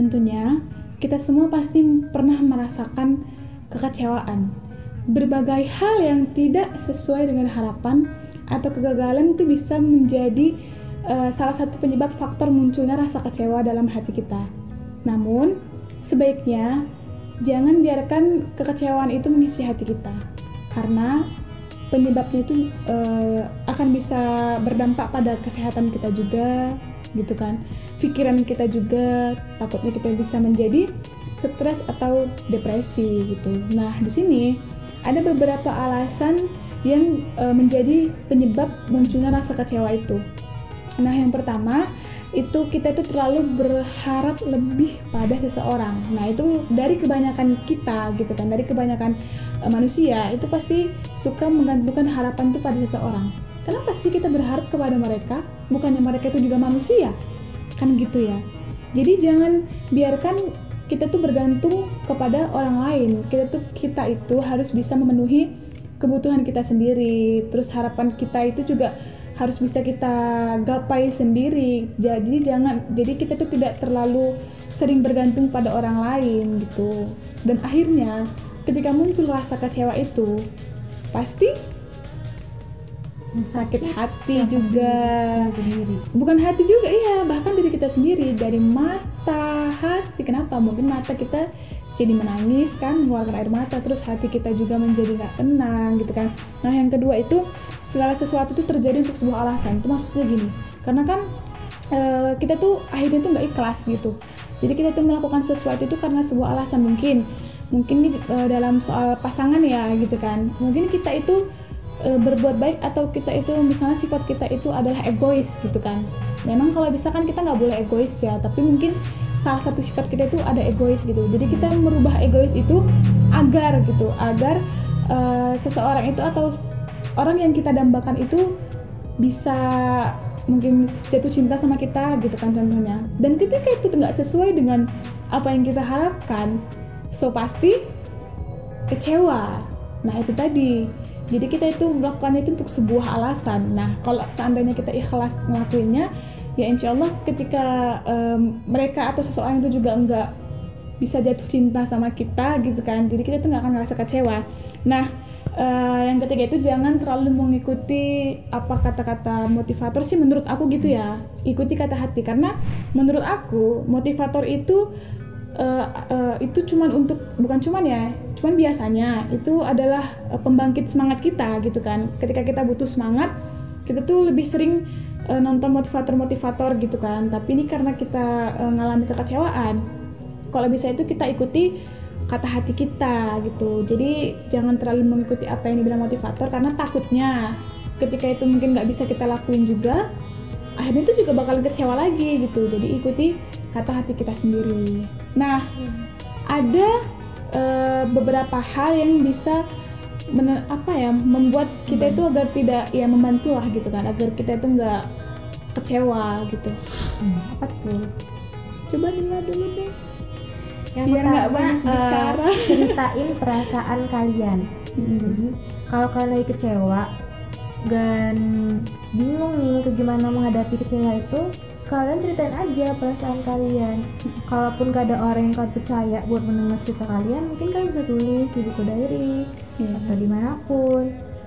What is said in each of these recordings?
Tentunya kita semua pasti pernah merasakan kekecewaan. Berbagai hal yang tidak sesuai dengan harapan atau kegagalan itu bisa menjadi salah satu penyebab faktor munculnya rasa kecewa dalam hati kita. Namun, sebaiknya jangan biarkan kekecewaan itu mengisi hati kita, karena penyebabnya itu akan bisa berdampak pada kesehatan kita juga, gitu kan. Pikiran kita juga, takutnya kita bisa menjadi stres atau depresi gitu. Nah, di sini ada beberapa alasan yang menjadi penyebab munculnya rasa kecewa itu. Nah, yang pertama itu kita itu terlalu berharap lebih pada seseorang. Nah, itu dari kebanyakan kita gitu kan, dari kebanyakan manusia itu pasti suka menggantungkan harapan itu pada seseorang. Kenapa sih kita berharap kepada mereka? Bukannya mereka itu juga manusia? Kan gitu ya. Jadi jangan biarkan kita tuh bergantung kepada orang lain. Kita itu harus bisa memenuhi kebutuhan kita sendiri. Terus harapan kita itu juga harus bisa kita gapai sendiri. Jadi kita tuh tidak terlalu sering bergantung pada orang lain gitu. Dan akhirnya ketika muncul rasa kecewa itu pasti sakit hati juga sendiri. Bukan hati juga, iya, bahkan diri kita sendiri, dari mata, hati. Kenapa? Mungkin mata kita jadi menangis kan, mengeluarkan air mata, terus hati kita juga menjadi gak tenang gitu kan. Nah, yang kedua itu segala sesuatu itu terjadi untuk sebuah alasan. Itu maksudnya gini, karena kan kita tuh akhirnya tuh gak ikhlas gitu. Jadi kita tuh melakukan sesuatu itu karena sebuah alasan. Mungkin nih dalam soal pasangan ya gitu kan, mungkin kita itu berbuat baik, atau kita itu misalnya sifat kita itu adalah egois gitu kan. Memang kalau bisa kan kita nggak boleh egois ya, tapi mungkin salah satu sifat kita itu ada egois gitu. Jadi kita merubah egois itu agar seseorang itu atau orang yang kita dambakan itu bisa mungkin jatuh cinta sama kita gitu kan contohnya. Dan ketika itu nggak sesuai dengan apa yang kita harapkan, so pasti kecewa. Nah, itu tadi. Jadi kita itu melakukannya itu untuk sebuah alasan. Nah, kalau seandainya kita ikhlas ngelakuinnya, ya insya Allah ketika mereka atau seseorang itu juga nggak bisa jatuh cinta sama kita gitu kan. Jadi kita tuh nggak akan ngerasa kecewa. Nah, yang ketiga itu jangan terlalu mengikuti apa kata-kata motivator sih menurut aku gitu ya. Ikuti kata hati, karena menurut aku motivator itu cuman biasanya itu adalah pembangkit semangat kita gitu kan. Ketika kita butuh semangat, kita tuh lebih sering nonton motivator gitu kan. Tapi ini karena kita ngalami kekecewaan, kalau bisa itu kita ikuti kata hati kita gitu. Jadi jangan terlalu mengikuti apa yang dibilang motivator, karena takutnya ketika itu mungkin nggak bisa kita lakuin juga, akhirnya itu juga bakalan kecewa lagi gitu. Jadi ikuti kata hati kita sendiri. Nah, ada beberapa hal yang bisa membuat kita itu agar tidak membantu lah gitu kan, agar kita itu nggak kecewa gitu. Apa tuh? Coba dulu deh. Yang biar nggak pertama, banyak bicara. ceritain perasaan kalian. Jadi kalau kalian lagi kecewa dan bingung nih ke gimana menghadapi kecewa itu, kalian ceritain aja perasaan kalian. Kalaupun gak ada orang yang kalian percaya buat mendengar cerita kalian, mungkin kalian bisa tulis di buku diary atau dimanapun,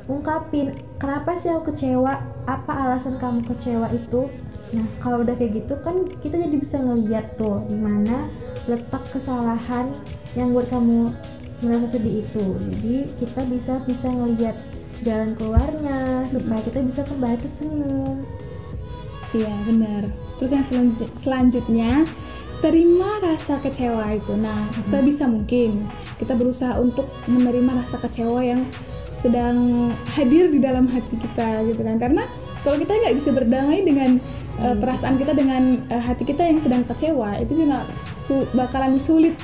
ungkapin kenapa sih aku kecewa, apa alasan kamu kecewa itu. Nah, kalau udah kayak gitu kan kita jadi bisa ngeliat tuh di mana letak kesalahan yang buat kamu merasa sedih itu. Jadi kita bisa ngeliat jalan keluarnya supaya kita bisa kembali tersenyum. Iya, benar. Terus yang selanjutnya, terima rasa kecewa itu. Nah, sebisa mungkin kita berusaha untuk menerima rasa kecewa yang sedang hadir di dalam hati kita gitu kan. Karena kalau kita nggak bisa berdamai dengan perasaan kita, dengan hati kita yang sedang kecewa, itu juga bakalan sulit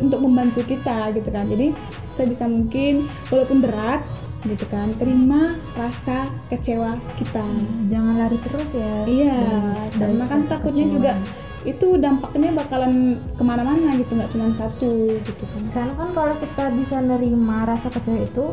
untuk membantu kita gitu kan. Jadi sebisa mungkin walaupun berat gitu kan, terima rasa kecewa kita. Jangan lari terus ya. Iya, dan kan takutnya juga itu dampaknya bakalan kemana-mana gitu, nggak cuma satu gitu kan. Karena kan kalau kita bisa nerima rasa kecewa itu,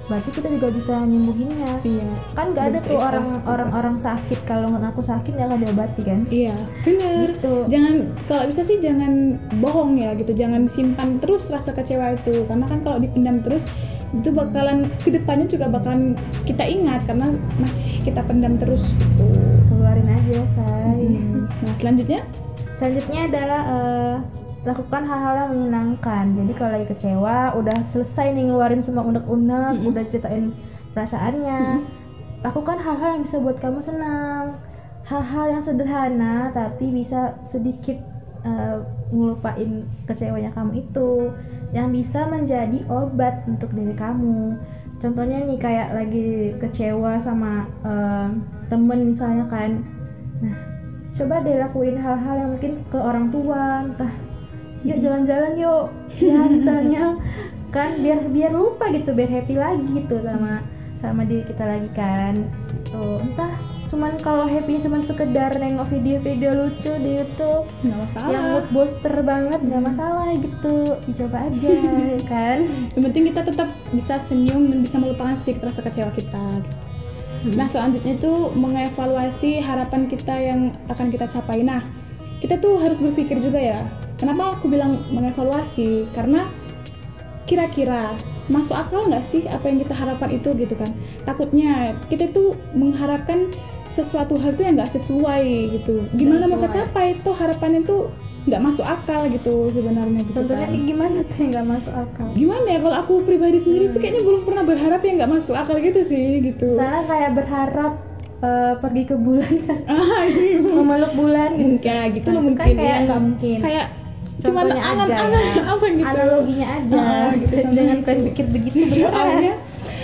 berarti kita juga bisa nyembuhinnya. Iya Kan nggak ada Bisa tuh ikhlas, orang sakit kalau ngaku sakit ya nggak diobati kan. iya bener. Gitu. Jangan, kalau bisa sih jangan bohong ya gitu, jangan simpan terus rasa kecewa itu, karena kan kalau dipendam terus itu bakalan kedepannya juga bakalan kita ingat karena masih kita pendam terus gitu. Keluarin aja, say. Nah selanjutnya Selanjutnya adalah lakukan hal-hal yang menyenangkan. Jadi kalau lagi kecewa, udah selesai nih ngeluarin semua unek-unek, udah ceritain perasaannya, lakukan hal-hal yang bisa buat kamu senang. Hal-hal yang sederhana tapi bisa sedikit ngelupain kecewanya kamu itu, yang bisa menjadi obat untuk diri kamu. Contohnya nih kayak lagi kecewa sama temen misalnya kan, nah coba deh lakuin hal-hal yang mungkin ke orang tua, entah yuk jalan-jalan yuk ya misalnya kan, biar lupa gitu, biar happy lagi gitu sama diri kita lagi kan. Tuh, entah cuman kalau happy cuman sekedar nengok video-video lucu di YouTube nggak masalah, yang mood booster banget, nggak masalah gitu, dicoba aja ya kan. yang penting kita tetap bisa senyum dan bisa melupakan sedikit rasa kecewa kita gitu. Nah selanjutnya itu mengevaluasi harapan kita yang akan kita capai. Nah kita tuh harus berpikir juga ya, kenapa aku bilang mengevaluasi, karena kira-kira masuk akal nggak sih apa yang kita harapkan itu gitu kan. Takutnya kita tuh mengharapkan sesuatu hal tuh yang nggak sesuai gitu, gimana mau kecapai tuh harapannya tuh nggak masuk akal gitu sebenarnya gitu. Contohnya kan kayak gimana tuh yang nggak masuk akal? Gimana ya, kalau aku pribadi sendiri sih kayaknya belum pernah berharap yang nggak masuk akal gitu sih gitu. Soalnya kayak berharap pergi ke bulan, Iya. memeluk bulan gitu. Kayak gitu Nah, loh itu mungkin kan kayak ya. nggak mungkin. Kayak cuman Contohnya aja angan-angan ya. apa gitu. Analoginya aja. Gitu, Jangan contohnya kalian pikir begitu. Soalnya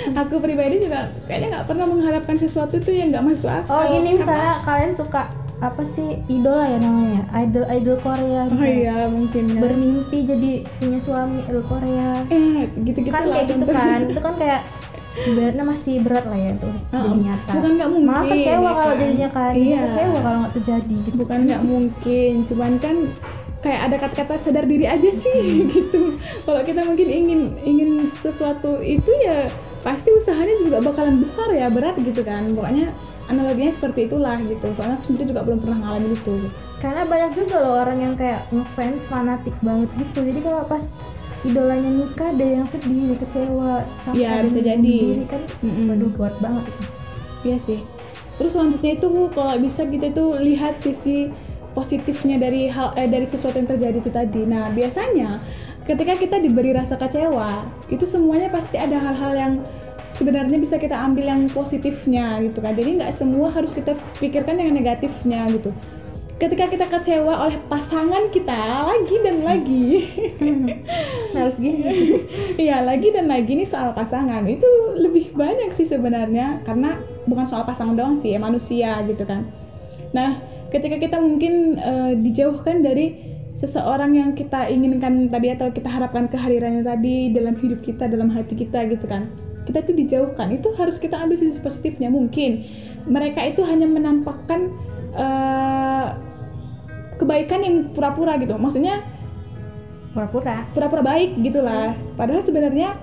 aku pribadi juga kayaknya nggak pernah mengharapkan sesuatu tuh yang nggak masuk akal. Oh ini Karena- misalnya kalian suka apa sih, idola ya namanya, idol Korea Oh misalnya. iya mungkin ya. Bermimpi jadi punya suami idol Korea Gitu-gitu kan, lah kayak gitu contohnya. kan, itu kan kayak ibaratnya masih berat lah ya tuh jadi nyata. Bukan nggak mungkin. Malah kecewa ya kalau kan? jadinya kan, Iya. kecewa kalau nggak terjadi gitu. Bukan nggak mungkin, cuman kan kayak ada kata-kata sadar diri aja sih gitu. Kalau kita mungkin ingin sesuatu itu ya pasti usahanya juga bakalan besar ya, berat gitu kan. Pokoknya analoginya seperti itulah gitu. Soalnya aku sendiri juga belum pernah ngalamin itu. Karena banyak juga loh orang yang kayak ngefans fanatik banget gitu. Jadi kalau pas idolanya nikah ada yang sedih, dia kecewa, sampai Iya, ada bisa yang jadi. bunuh diri kan. Waduh, buat banget itu. Iya sih. Terus selanjutnya itu kalau bisa kita tuh lihat sisi positifnya dari dari sesuatu yang terjadi itu tadi. Nah biasanya ketika kita diberi rasa kecewa, itu semuanya pasti ada hal-hal yang sebenarnya bisa kita ambil yang positifnya gitu kan. Jadi nggak semua harus kita pikirkan yang negatifnya gitu. Ketika kita kecewa oleh pasangan kita lagi dan lagi, Harus gini. iya lagi dan lagi nih soal pasangan itu lebih banyak sih sebenarnya, karena bukan soal pasangan doang sih ya, manusia gitu kan. Nah ketika kita mungkin dijauhkan dari seseorang yang kita inginkan tadi atau kita harapkan kehadirannya tadi dalam hidup kita, dalam hati kita gitu kan, kita itu dijauhkan, itu harus kita ambil sisi positifnya. Mungkin mereka itu hanya menampakkan kebaikan yang pura-pura gitu, maksudnya pura-pura baik gitulah, padahal sebenarnya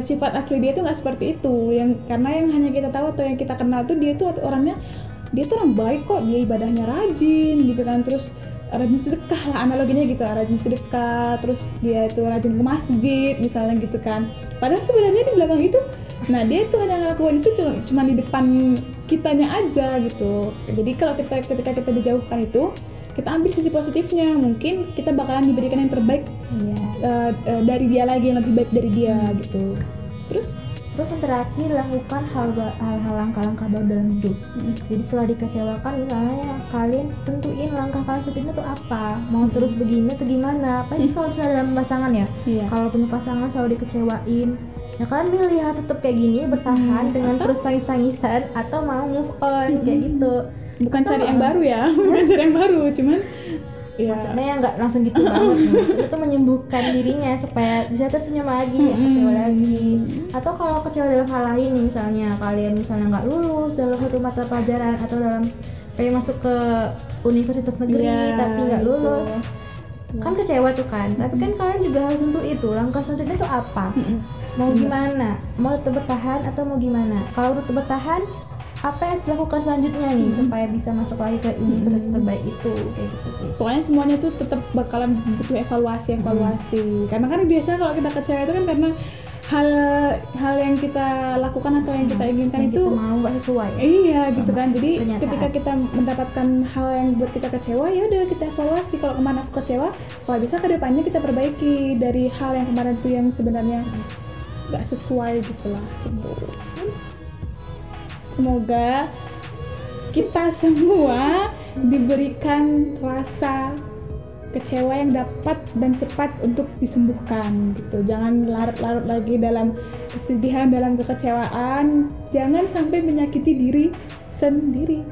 sifat asli dia tuh nggak seperti itu. Yang karena yang hanya kita tahu atau yang kita kenal tuh dia tuh orangnya, dia tuh orang baik kok, dia ibadahnya rajin gitu kan, terus rajin sedekah lah analoginya gitu, rajin sedekah, terus dia itu rajin ke masjid misalnya gitu kan. Padahal sebenarnya di belakang itu, nah dia tuh hanya ngelakuin itu cuma di depan kitanya aja gitu. Jadi kalau ketika kita dijauhkan itu, kita ambil sisi positifnya, mungkin kita bakalan diberikan yang terbaik dari dia lagi, yang lebih baik dari dia gitu. Terus yang terakhir, lakukan hal-hal langkah-langkah baru dalam hidup. Jadi setelah dikecewakan, misalnya kalian tentuin langkah kalian selanjutnya tuh apa, mau terus begini atau gimana. Apalagi kalau misalnya dalam pasangan ya, kalau punya pasangan selalu dikecewain, ya kalian milih harus tetap kayak gini, bertahan dengan terus tangis-tangisan, atau mau move on kayak gitu. Bukan cari yang baru ya, bukan cari yang baru, cuman ya. Maksudnya yang nggak langsung gitu banget nih. Maksudnya tuh menyembuhkan dirinya supaya bisa tersenyum lagi, kecewa lagi. Atau kalau kecewa dalam hal lain nih, misalnya kalian nggak lulus dalam satu mata pelajaran atau dalam kayak masuk ke universitas negeri Iya, tapi nggak lulus, itu. kan kecewa tuh kan. Tapi kan kalian juga harus tentu itu langkah selanjutnya tuh apa, mau gimana, mau tetap bertahan atau mau gimana. Kalau tetap bertahan, apa yang dilakukan selanjutnya nih supaya bisa masuk lagi ke universitas terbaik itu, kayak gitu sih. Pokoknya semuanya tuh tetap bakalan butuh evaluasi. Karena kan biasanya kalau kita kecewa itu kan karena hal yang kita lakukan atau yang kita inginkan Yang itu kita mau nggak sesuai. iya gitu kan. Jadi Kenyataan. ketika kita mendapatkan hal yang buat kita kecewa, ya udah kita evaluasi. Kalau kemana aku kecewa, kalau bisa ke depannya kita perbaiki dari hal yang kemarin tuh yang sebenarnya nggak sesuai gitulah gitu. Semoga kita semua diberikan rasa kecewa yang dapat dan cepat untuk disembuhkan gitu. Jangan larut-larut lagi dalam kesedihan, dalam kekecewaan. Jangan sampai menyakiti diri sendiri.